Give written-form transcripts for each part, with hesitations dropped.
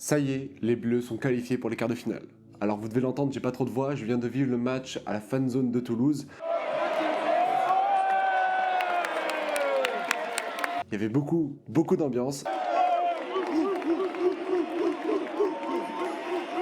Ça y est, les Bleus sont qualifiés pour les quarts de finale. Alors vous devez l'entendre, j'ai pas trop de voix, je viens de vivre le match à la fan zone de Toulouse. Il y avait beaucoup d'ambiance.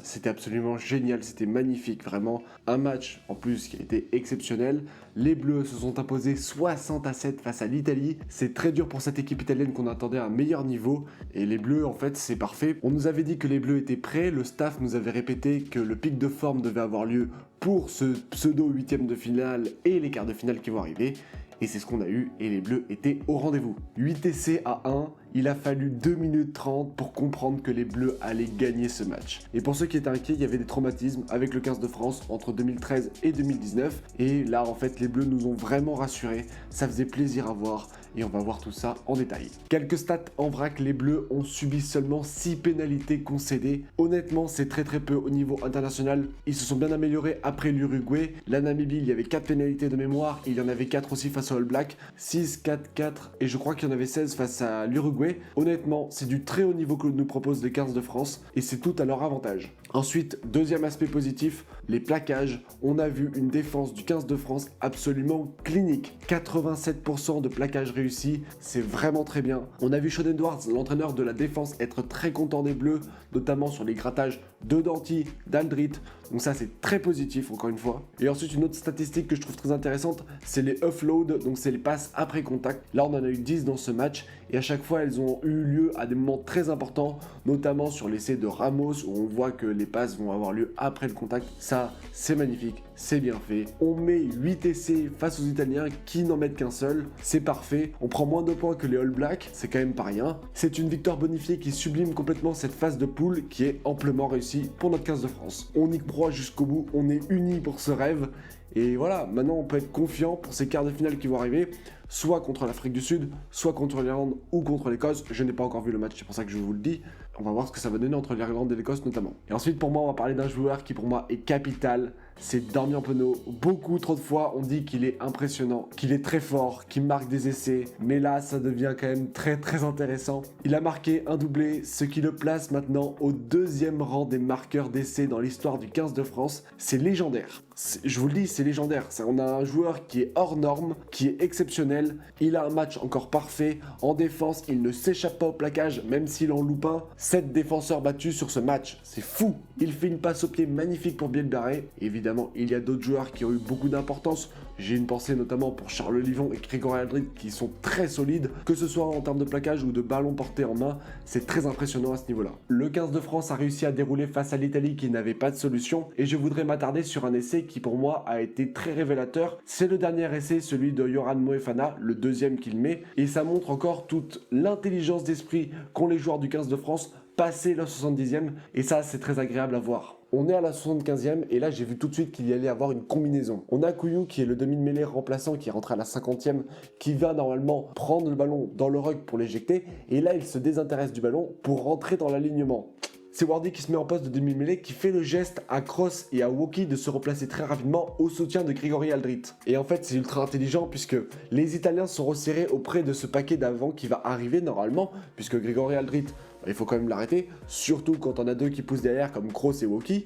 C'était absolument génial, c'était magnifique, vraiment. Un match en plus qui a été exceptionnel. Les Bleus se sont imposés 60-7 face à l'Italie. C'est très dur pour cette équipe italienne qu'on attendait à un meilleur niveau. Et les Bleus, en fait, c'est parfait. On nous avait dit que les Bleus étaient prêts. Le staff nous avait répété que le pic de forme devait avoir lieu pour ce pseudo huitième de finale et les quarts de finale qui vont arriver. Et c'est ce qu'on a eu, et les Bleus étaient au rendez-vous. 8 essais à 1, il a fallu 2 minutes 30 pour comprendre que les Bleus allaient gagner ce match. Et pour ceux qui étaient inquiets, il y avait des traumatismes avec le 15 de France entre 2013 et 2019. Et là, en fait, les Bleus nous ont vraiment rassurés. Ça faisait plaisir à voir, et on va voir tout ça en détail. Quelques stats en vrac, les Bleus ont subi seulement 6 pénalités concédées. Honnêtement, c'est très peu au niveau international. Ils se sont bien améliorés après l'Uruguay. La Namibie, il y avait 4 pénalités de mémoire, et il y en avait 4 aussi face All Black, 6, 4, 4 et je crois qu'il y en avait 16 face à l'Uruguay. Honnêtement, c'est du très haut niveau que nous propose les 15 de France et c'est tout à leur avantage. Ensuite, deuxième aspect positif, les plaquages. On a vu une défense du 15 de France absolument clinique. 87% de plaquages réussis, c'est vraiment très bien. On a vu Sean Edwards, l'entraîneur de la défense, être très content des Bleus, notamment sur les grattages de Danty, d'Aldrit. Donc ça, c'est très positif, encore une fois. Et ensuite, une autre statistique que je trouve très intéressante, c'est les offloads, donc c'est les passes après contact. Là, on en a eu 10 dans ce match, et à chaque fois, elles ont eu lieu à des moments très importants, notamment sur l'essai de Ramos, où on voit que les passes vont avoir lieu après le contact. Ça, c'est magnifique, c'est bien fait. On met 8 essais face aux Italiens qui n'en mettent qu'un seul, c'est parfait. On prend moins de points que les All Blacks, c'est quand même pas rien. C'est une victoire bonifiée qui sublime complètement cette phase de poule qui est amplement réussie pour notre 15 de France. On y croit jusqu'au bout, on est unis pour ce rêve. Et voilà, maintenant on peut être confiant pour ces quarts de finale qui vont arriver, soit contre l'Afrique du Sud, soit contre l'Irlande ou contre l'Écosse. Je n'ai pas encore vu le match, c'est pour ça que je vous le dis. On va voir ce que ça va donner entre l'Irlande et l'Écosse notamment. Et ensuite pour moi on va parler d'un joueur qui pour moi est capital, c'est Darmian Penaud. Beaucoup trop de fois on dit qu'il est impressionnant, qu'il est très fort, qu'il marque des essais, mais là ça devient quand même très intéressant. Il a marqué un doublé, ce qui le place maintenant au deuxième rang des marqueurs d'essais dans l'histoire du 15 de France. C'est légendaire. Je vous le dis, c'est légendaire. On a un joueur qui est hors norme, qui est exceptionnel. Il a un match encore parfait. En défense, il ne s'échappe pas au plaquage, même s'il en loupe un. 7 défenseurs battus sur ce match. C'est fou. Il fait une passe au pied magnifique pour Biel Barré. Évidemment, il y a d'autres joueurs qui ont eu beaucoup d'importance. J'ai une pensée notamment pour Charles Livon et Grégory Aldrit qui sont très solides, que ce soit en termes de plaquage ou de ballon porté en main. C'est très impressionnant à ce niveau-là. Le 15 de France a réussi à dérouler face à l'Italie qui n'avait pas de solution. Et je voudrais m'attarder sur un essai qui pour moi a été très révélateur. C'est le dernier essai, celui de Yoran Moefana, le deuxième qu'il met. Et ça montre encore toute l'intelligence d'esprit qu'ont les joueurs du 15 de France passé la 70e. Et ça, c'est très agréable à voir. On est à la 75e et là j'ai vu tout de suite qu'il y allait avoir une combinaison. On a Couillou qui est le demi-mêlée remplaçant qui est rentré à la 50e, qui va normalement prendre le ballon dans le ruck pour l'éjecter. Et là il se désintéresse du ballon pour rentrer dans l'alignement. C'est Wardy qui se met en poste de demi-mêlée, qui fait le geste à Cross et à Woki de se replacer très rapidement au soutien de Grégory Aldrit. Et en fait, c'est ultra intelligent puisque les Italiens sont resserrés auprès de ce paquet d'avant qui va arriver normalement, puisque Grégory Aldrit, il faut quand même l'arrêter, surtout quand on a deux qui poussent derrière comme Cross et Woki.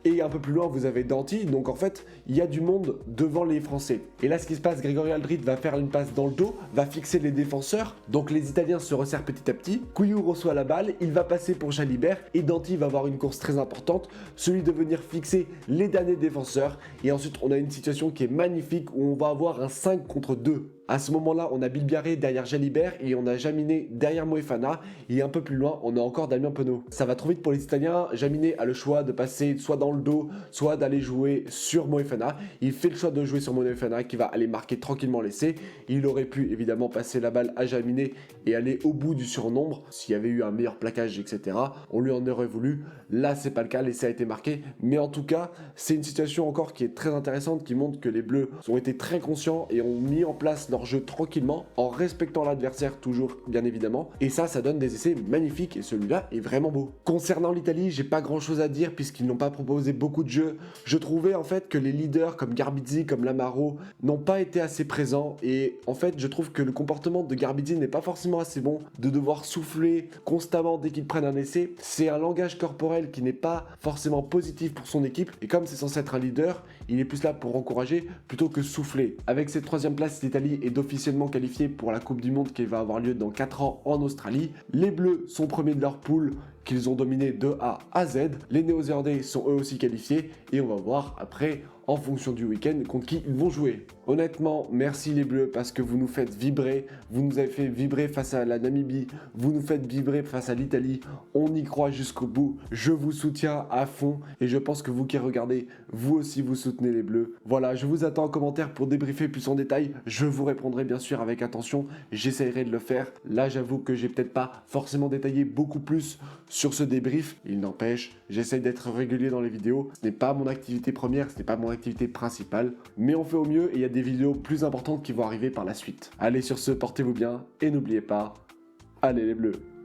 Et un peu plus loin, vous avez Danty, donc en fait, il y a du monde devant les Français. Et là, ce qui se passe, Grégory Aldrit va faire une passe dans le dos, va fixer les défenseurs, donc les Italiens se resserrent petit à petit. Couillou reçoit la balle, il va passer pour Jalibert, et Danty va avoir une course très importante, celui de venir fixer les derniers défenseurs. Et ensuite, on a une situation qui est magnifique, où on va avoir un 5 contre 2. À ce moment-là, on a Bill Biarré derrière Jalibert et on a Jaminet derrière Moefana. Et un peu plus loin, on a encore Darmian Penaud. Ça va trop vite pour les Italiens. Jaminet a le choix de passer soit dans le dos, soit d'aller jouer sur Moefana. Il fait le choix de jouer sur Moefana qui va aller marquer tranquillement l'essai. Il aurait pu évidemment passer la balle à Jaminet et aller au bout du surnombre s'il y avait eu un meilleur plaquage, etc. On lui en aurait voulu. Là, c'est pas le cas. L'essai a été marqué. Mais en tout cas, c'est une situation encore qui est très intéressante qui montre que les Bleus ont été très conscients et ont mis en place leur jeu tranquillement, en respectant l'adversaire toujours, bien évidemment. Et ça donne des essais magnifiques et celui-là est vraiment beau. Concernant l'Italie, j'ai pas grand chose à dire puisqu'ils n'ont pas proposé beaucoup de jeux. Je trouvais en fait que les leaders comme Garbizzi, comme Lamaro n'ont pas été assez présents et en fait je trouve que le comportement de Garbizzi n'est pas forcément assez bon, de devoir souffler constamment dès qu'il prenne un essai. C'est un langage corporel qui n'est pas forcément positif pour son équipe et comme c'est censé être un leader, il est plus là pour encourager plutôt que souffler. Avec cette troisième place, l'Italie est officiellement qualifiée pour la Coupe du Monde qui va avoir lieu dans 4 ans en Australie. Les Bleus sont premiers de leur poule qu'ils ont dominé de A à Z. Les Néo-Zélandais sont eux aussi qualifiés et on va voir après en fonction du week-end contre qui ils vont jouer. Honnêtement, merci les Bleus parce que vous nous faites vibrer, vous nous avez fait vibrer face à la Namibie, vous nous faites vibrer face à l'Italie, on y croit jusqu'au bout, je vous soutiens à fond et je pense que vous qui regardez, vous aussi vous soutenez les Bleus. Voilà, je vous attends en commentaire pour débriefer plus en détail, je vous répondrai bien sûr avec attention, j'essaierai de le faire. Là j'avoue que j'ai peut-être pas forcément détaillé beaucoup plus sur ce débrief, il n'empêche, j'essaie d'être régulier dans les vidéos, ce n'est pas mon activité première, ce n'est pas mon activité principale, mais on fait au mieux et il y a des vidéos plus importantes qui vont arriver par la suite. Allez sur ce, portez-vous bien et n'oubliez pas, allez les Bleus!